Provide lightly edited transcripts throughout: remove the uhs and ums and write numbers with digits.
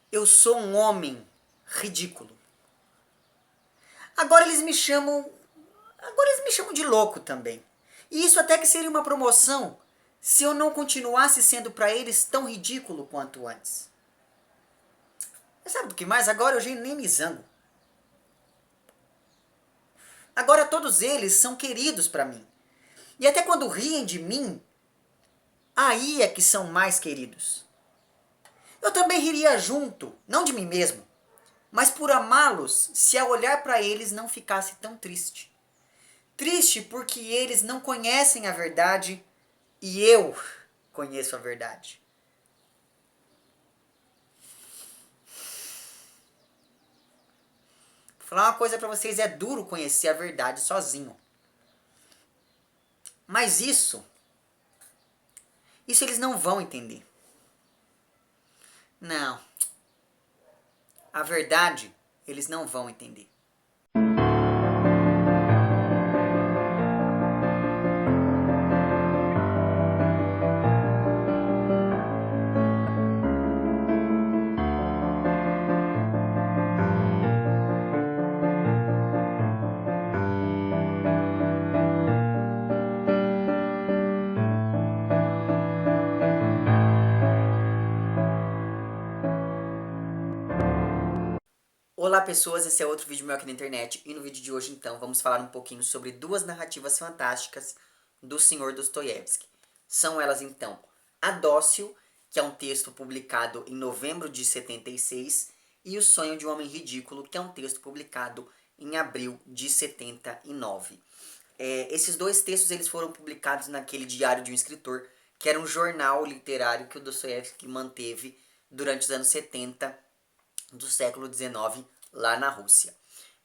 Eu sou um homem ridículo. Agora eles me chamam. Agora eles me chamam de louco também. E isso até que seria uma promoção se eu não continuasse sendo para eles tão ridículo quanto antes. Mas sabe do que mais? Agora eu já nem me zango. Agora todos eles são queridos para mim. E até quando riem de mim, aí é que são mais queridos. Eu também riria junto, não de mim mesmo, mas por amá-los se ao olhar para eles não ficasse tão triste. Triste porque eles não conhecem a verdade e eu conheço a verdade. Vou falar uma coisa para vocês, é duro conhecer a verdade sozinho. Mas isso eles não vão entender. Não, a verdade eles não vão entender. Olá pessoas, esse é outro vídeo meu aqui na internet e no vídeo de hoje então vamos falar um pouquinho sobre duas narrativas fantásticas do Sr. Dostoiévski. São elas então A Dócil, que é um texto publicado em novembro de 76, e O Sonho de um Homem Ridículo, que é um texto publicado em abril de 79. Esses dois textos eles foram publicados naquele Diário de um Escritor, que era um jornal literário que o Dostoiévski manteve durante os anos 70 do século XIX lá na Rússia.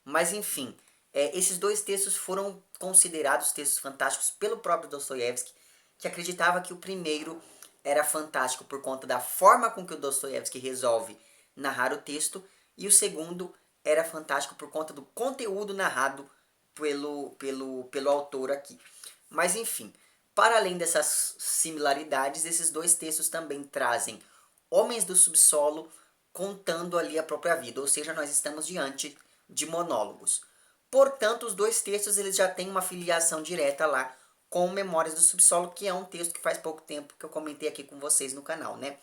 Mas enfim, esses dois textos foram considerados textos fantásticos pelo próprio Dostoiévski, que acreditava que o primeiro era fantástico por conta da forma com que o Dostoiévski resolve narrar o texto, e o segundo era fantástico por conta do conteúdo narrado pelo autor aqui. Mas enfim, para além dessas similaridades, esses dois textos também trazem homens do subsolo contando ali a própria vida, ou seja, nós estamos diante de monólogos. Portanto, os dois textos eles já têm uma filiação direta lá com Memórias do Subsolo, que é um texto que faz pouco tempo que eu comentei aqui com vocês no canal, né?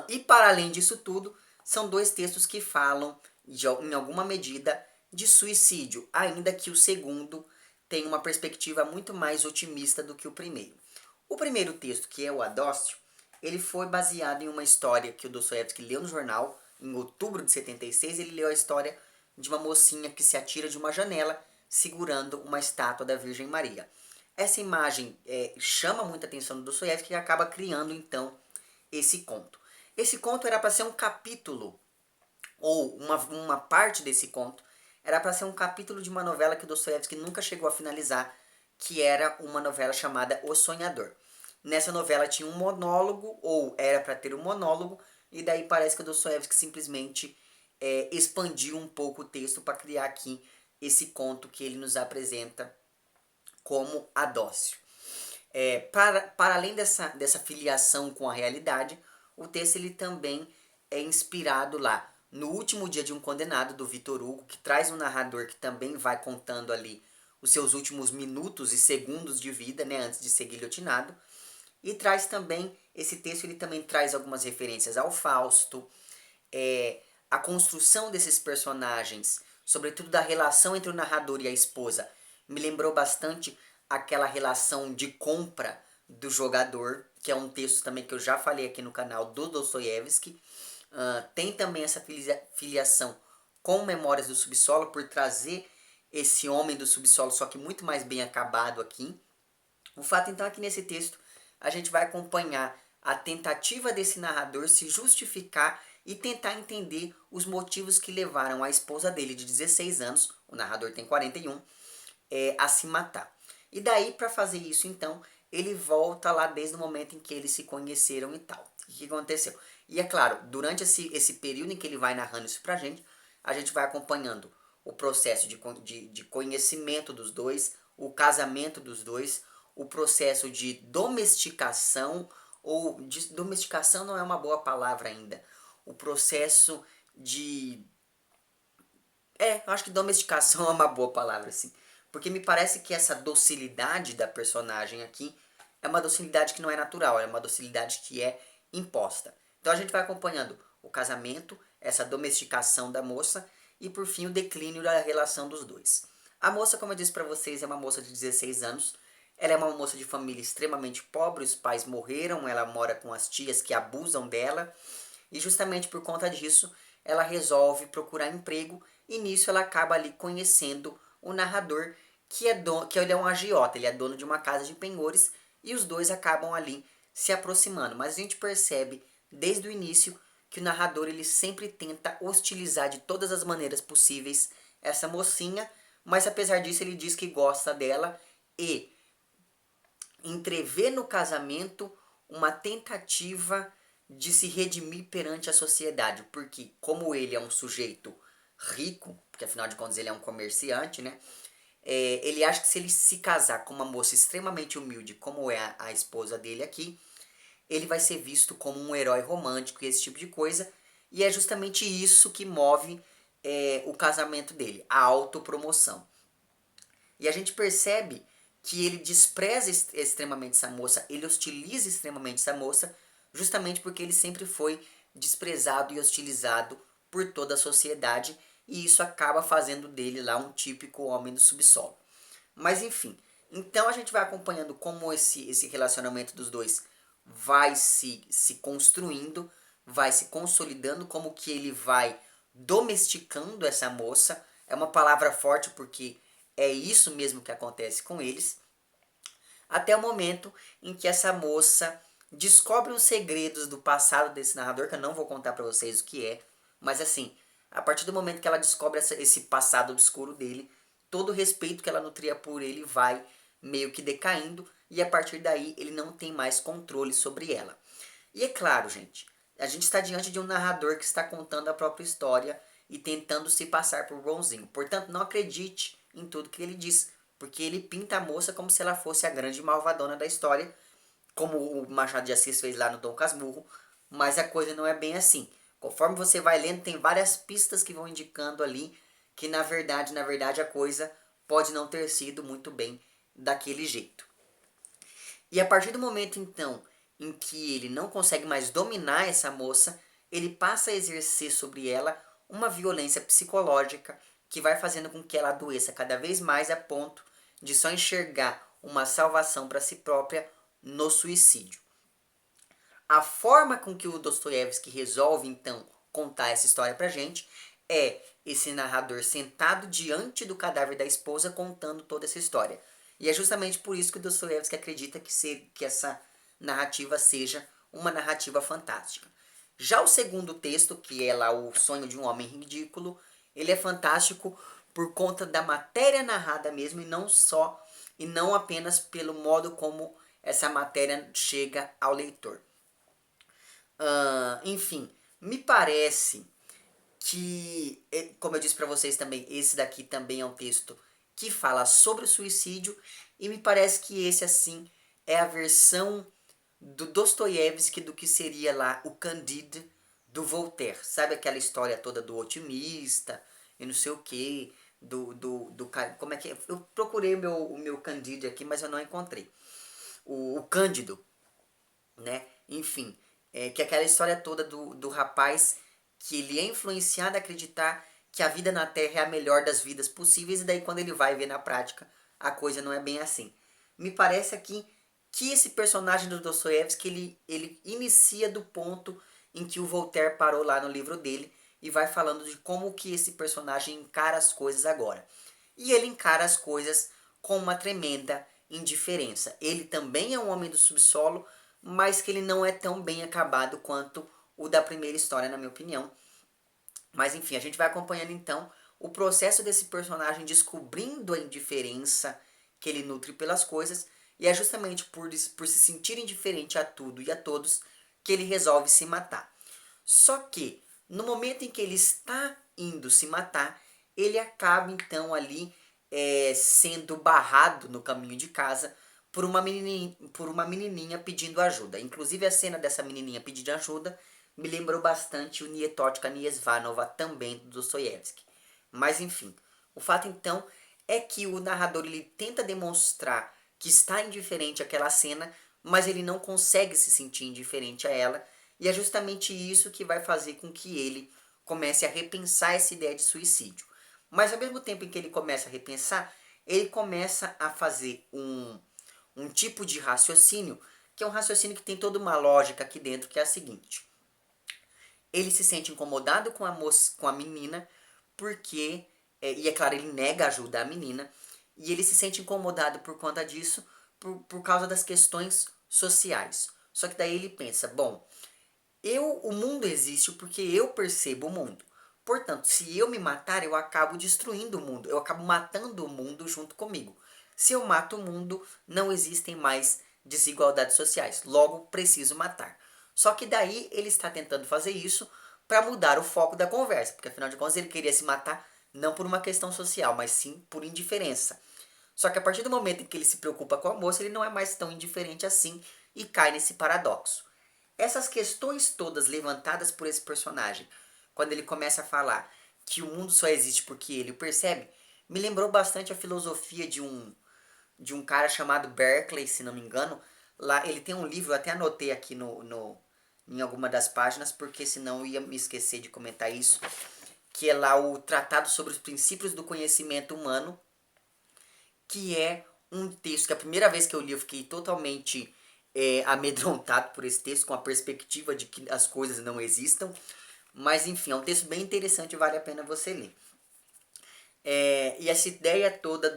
E para além disso tudo, são dois textos que falam, em alguma medida, de suicídio, ainda que o segundo tenha uma perspectiva muito mais otimista do que o primeiro. O primeiro texto, que é o Adócio, ele foi baseado em uma história que o Dostoiévski leu no jornal, em outubro de 76, ele leu a história de uma mocinha que se atira de uma janela segurando uma estátua da Virgem Maria. Essa imagem chama muita atenção do Dostoiévski, que acaba criando então esse conto. Esse conto era para ser um capítulo, ou uma parte desse conto, era para ser um capítulo de uma novela que o Dostoiévski nunca chegou a finalizar, que era uma novela chamada O Sonhador. Nessa novela tinha um monólogo, ou era para ter um monólogo, e daí parece que o Dostoiévski simplesmente expandiu um pouco o texto para criar aqui esse conto que ele nos apresenta como A Dócil. Para além dessa filiação com a realidade, o texto ele também é inspirado lá no Último Dia de um Condenado, do Victor Hugo, que traz um narrador que também vai contando ali os seus últimos minutos e segundos de vida, né, antes de ser guilhotinado. E traz também, esse texto ele também traz algumas referências ao Fausto, a construção desses personagens, sobretudo da relação entre o narrador e a esposa, me lembrou bastante aquela relação de compra do jogador, que é um texto também que eu já falei aqui no canal do Dostoiévski. Tem também essa filiação com Memórias do Subsolo, por trazer esse homem do subsolo, só que muito mais bem acabado aqui. O fato então é que nesse texto a gente vai acompanhar a tentativa desse narrador se justificar e tentar entender os motivos que levaram a esposa dele de 16 anos, o narrador tem 41, a se matar. E daí, para fazer isso, então, ele volta lá desde o momento em que eles se conheceram e tal. O que aconteceu? E é claro, durante esse período em que ele vai narrando isso pra gente, a gente vai acompanhando o processo de conhecimento dos dois, o casamento dos dois, o processo de domesticação, ou domesticação não é uma boa palavra ainda, o processo de... eu acho que domesticação é uma boa palavra, assim. Porque me parece que essa docilidade da personagem aqui é uma docilidade que não é natural, é uma docilidade que é imposta. Então a gente vai acompanhando o casamento, essa domesticação da moça e por fim o declínio da relação dos dois. A moça, como eu disse para vocês, é uma moça de 16 anos. Ela é uma moça de família extremamente pobre, os pais morreram, ela mora com as tias que abusam dela. E justamente por conta disso, ela resolve procurar emprego e nisso ela acaba ali conhecendo o narrador, que ele é um agiota, ele é dono de uma casa de penhores e os dois acabam ali se aproximando. Mas a gente percebe desde o início que o narrador ele sempre tenta hostilizar de todas as maneiras possíveis essa mocinha, mas apesar disso ele diz que gosta dela e entrevê no casamento uma tentativa de se redimir perante a sociedade, porque como ele é um sujeito rico, porque afinal de contas ele é um comerciante, né? Ele acha que se ele se casar com uma moça extremamente humilde, como é a esposa dele aqui, ele vai ser visto como um herói romântico e esse tipo de coisa, e é justamente isso que move o casamento dele, a autopromoção. E a gente percebe que ele despreza extremamente essa moça, ele hostiliza extremamente essa moça, justamente porque ele sempre foi desprezado e hostilizado por toda a sociedade, e isso acaba fazendo dele lá um típico homem do subsolo. Mas enfim, então a gente vai acompanhando como esse relacionamento dos dois vai se construindo, vai se consolidando, como que ele vai domesticando essa moça. É uma palavra forte porque é isso mesmo que acontece com eles. Até o momento em que essa moça descobre os segredos do passado desse narrador, que eu não vou contar pra vocês o que é, mas assim, a partir do momento que ela descobre esse passado obscuro dele, todo o respeito que ela nutria por ele vai meio que decaindo, e a partir daí ele não tem mais controle sobre ela. E é claro, gente, a gente está diante de um narrador que está contando a própria história e tentando se passar por bonzinho. Portanto, não acredite em tudo que ele diz, porque ele pinta a moça como se ela fosse a grande malvadona da história, como o Machado de Assis fez lá no Dom Casmurro, mas a coisa não é bem assim. Conforme você vai lendo, tem várias pistas que vão indicando ali que na verdade a coisa pode não ter sido muito bem daquele jeito. E a partir do momento então em que ele não consegue mais dominar essa moça, ele passa a exercer sobre ela uma violência psicológica que vai fazendo com que ela adoeça cada vez mais a ponto de só enxergar uma salvação para si própria no suicídio. A forma com que o Dostoiévski resolve então contar essa história pra gente é esse narrador sentado diante do cadáver da esposa contando toda essa história. E é justamente por isso que o Dostoiévski acredita que essa narrativa seja uma narrativa fantástica. Já o segundo texto, que é lá O Sonho de um Homem Ridículo, ele é fantástico por conta da matéria narrada mesmo e não apenas pelo modo como essa matéria chega ao leitor. Enfim, me parece que, como eu disse para vocês também, esse daqui também é um texto que fala sobre o suicídio e me parece que esse assim é a versão do Dostoiévski do que seria lá o Candide do Voltaire. Sabe aquela história toda do otimista e não sei o que, como é que é? Eu procurei o meu Candide aqui, mas eu não encontrei. O Cândido, né? Enfim, que é aquela história toda do rapaz que ele é influenciado a acreditar que a vida na Terra é a melhor das vidas possíveis e daí quando ele vai ver na prática a coisa não é bem assim. Me parece aqui que esse personagem do Dostoiévski ele inicia do ponto em que o Voltaire parou lá no livro dele e vai falando de como que esse personagem encara as coisas agora. E ele encara as coisas com uma tremenda indiferença. Ele também é um homem do subsolo, mas que ele não é tão bem acabado quanto o da primeira história, na minha opinião. Mas enfim, a gente vai acompanhando então o processo desse personagem descobrindo a indiferença que ele nutre pelas coisas, e é justamente por se sentir indiferente a tudo e a todos que ele resolve se matar. Só que, no momento em que ele está indo se matar, ele acaba então ali sendo barrado no caminho de casa por uma menininha pedindo ajuda. Inclusive a cena dessa menininha pedindo ajuda me lembrou bastante o Nietotka Niesvanova, também do Dostoiévski. Mas enfim, o fato então é que o narrador ele tenta demonstrar que está indiferente àquela cena, mas ele não consegue se sentir indiferente a ela, e é justamente isso que vai fazer com que ele comece a repensar essa ideia de suicídio. Mas ao mesmo tempo em que ele começa a repensar, ele começa a fazer um tipo de raciocínio, que é um raciocínio que tem toda uma lógica aqui dentro, que é a seguinte. Ele se sente incomodado com a moça, com a menina, porque, e é claro, ele nega ajuda à menina, e ele se sente incomodado por conta disso, por causa das questões sociais. Só que daí ele pensa, bom, o mundo existe porque eu percebo o mundo. Portanto, se eu me matar, eu acabo destruindo o mundo, eu acabo matando o mundo junto comigo. Se eu mato o mundo, não existem mais desigualdades sociais. Logo, preciso matar. Só que daí ele está tentando fazer isso para mudar o foco da conversa, porque afinal de contas ele queria se matar não por uma questão social, mas sim por indiferença. Só que a partir do momento em que ele se preocupa com a moça, ele não é mais tão indiferente assim e cai nesse paradoxo. Essas questões todas levantadas por esse personagem, quando ele começa a falar que o mundo só existe porque ele o percebe, me lembrou bastante a filosofia de um cara chamado Berkeley, se não me engano. Lá ele tem um livro, eu até anotei aqui em alguma das páginas, porque senão eu ia me esquecer de comentar isso, que é lá o Tratado sobre os Princípios do Conhecimento Humano, que é um texto que a primeira vez que eu li eu fiquei totalmente amedrontado por esse texto, com a perspectiva de que as coisas não existam. Mas enfim, é um texto bem interessante e vale a pena você ler. E essa ideia toda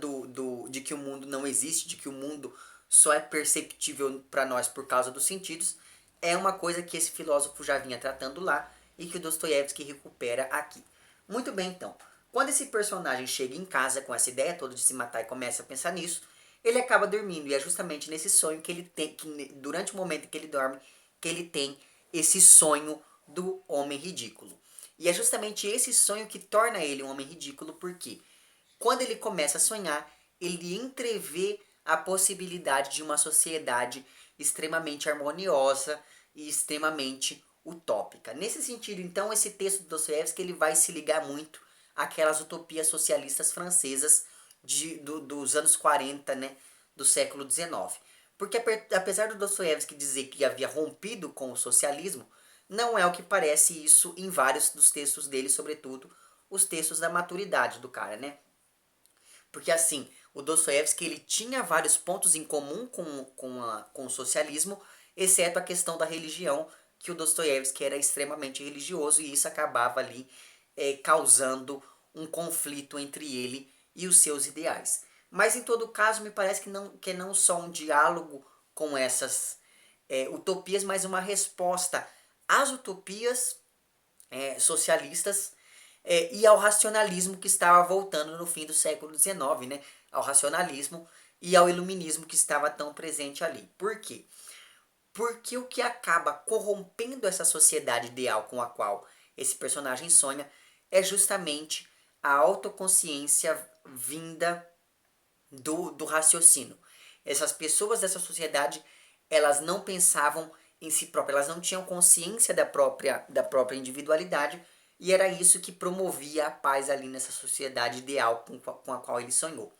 de que o mundo não existe, de que o mundo só é perceptível para nós por causa dos sentidos, é uma coisa que esse filósofo já vinha tratando lá e que o Dostoiévski recupera aqui. Muito bem, então. Quando esse personagem chega em casa com essa ideia toda de se matar e começa a pensar nisso, ele acaba dormindo. E é justamente nesse sonho que ele tem, que durante o momento em que ele dorme, que ele tem esse sonho do homem ridículo. E é justamente esse sonho que torna ele um homem ridículo, porque quando ele começa a sonhar, ele entrevê a possibilidade de uma sociedade extremamente harmoniosa e extremamente utópica. Nesse sentido, então, esse texto do Dostoiévski ele vai se ligar muito àquelas utopias socialistas francesas dos anos 40, né, do século XIX. Porque apesar do Dostoiévski dizer que havia rompido com o socialismo, não é o que parece isso em vários dos textos dele, sobretudo os textos da maturidade do cara, né? Porque assim, o Dostoiévski ele tinha vários pontos em comum com o socialismo, exceto a questão da religião, que o Dostoiévski era extremamente religioso e isso acabava ali causando um conflito entre ele e os seus ideais. Mas em todo caso, me parece que não só um diálogo com essas utopias, mas uma resposta às utopias socialistas e ao racionalismo que estava voltando no fim do século XIX, né? Ao racionalismo e ao iluminismo que estava tão presente ali. Por quê? Porque o que acaba corrompendo essa sociedade ideal com a qual esse personagem sonha é justamente a autoconsciência vinda do raciocínio. Essas pessoas dessa sociedade, elas não pensavam em si próprias, elas não tinham consciência da própria individualidade, e era isso que promovia a paz ali nessa sociedade ideal com a qual ele sonhou.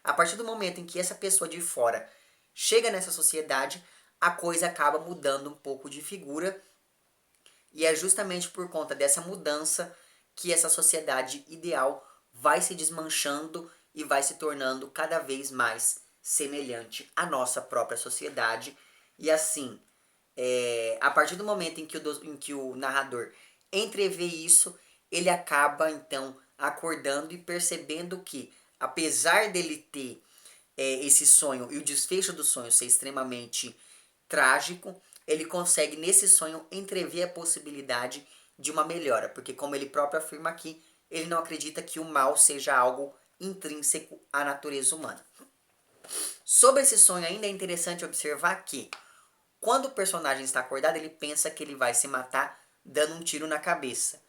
A partir do momento em que essa pessoa de fora chega nessa sociedade, a coisa acaba mudando um pouco de figura, e é justamente por conta dessa mudança que essa sociedade ideal vai se desmanchando e vai se tornando cada vez mais semelhante à nossa própria sociedade. E assim, a partir do momento em que o narrador entrevê isso, ele acaba então acordando e percebendo que, apesar dele ter esse sonho e o desfecho do sonho ser extremamente trágico, ele consegue nesse sonho entrever a possibilidade de uma melhora, porque como ele próprio afirma aqui, ele não acredita que o mal seja algo intrínseco à natureza humana. Sobre esse sonho ainda é interessante observar que quando o personagem está acordado, ele pensa que ele vai se matar dando um tiro na cabeça.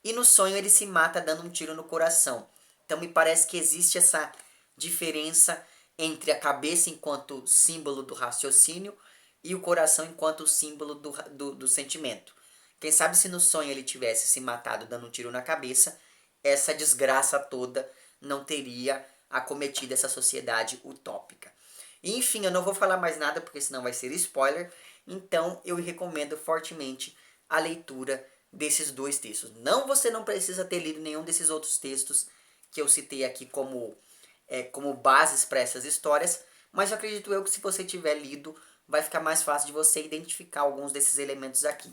E no sonho ele se mata dando um tiro no coração. Então me parece que existe essa diferença entre a cabeça enquanto símbolo do raciocínio e o coração enquanto símbolo do sentimento. Quem sabe se no sonho ele tivesse se matado dando um tiro na cabeça, essa desgraça toda não teria acometido essa sociedade utópica. E, enfim, eu não vou falar mais nada porque senão vai ser spoiler. Então eu recomendo fortemente a leitura desses dois textos. Não, você não precisa ter lido nenhum desses outros textos que eu citei aqui como bases para essas histórias, mas eu acredito eu que se você tiver lido, vai ficar mais fácil de você identificar alguns desses elementos aqui.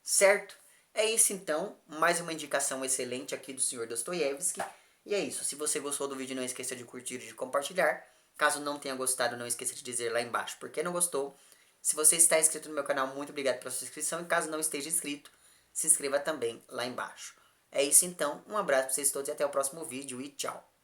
Certo? É isso então, mais uma indicação excelente aqui do Sr. Dostoiévski. E é isso, se você gostou do vídeo, não esqueça de curtir e de compartilhar. Caso não tenha gostado, não esqueça de dizer lá embaixo por que não gostou. Se você está inscrito no meu canal, muito obrigado pela sua inscrição. E caso não esteja inscrito, se inscreva também lá embaixo. É isso então, um abraço para vocês todos e até o próximo vídeo e tchau.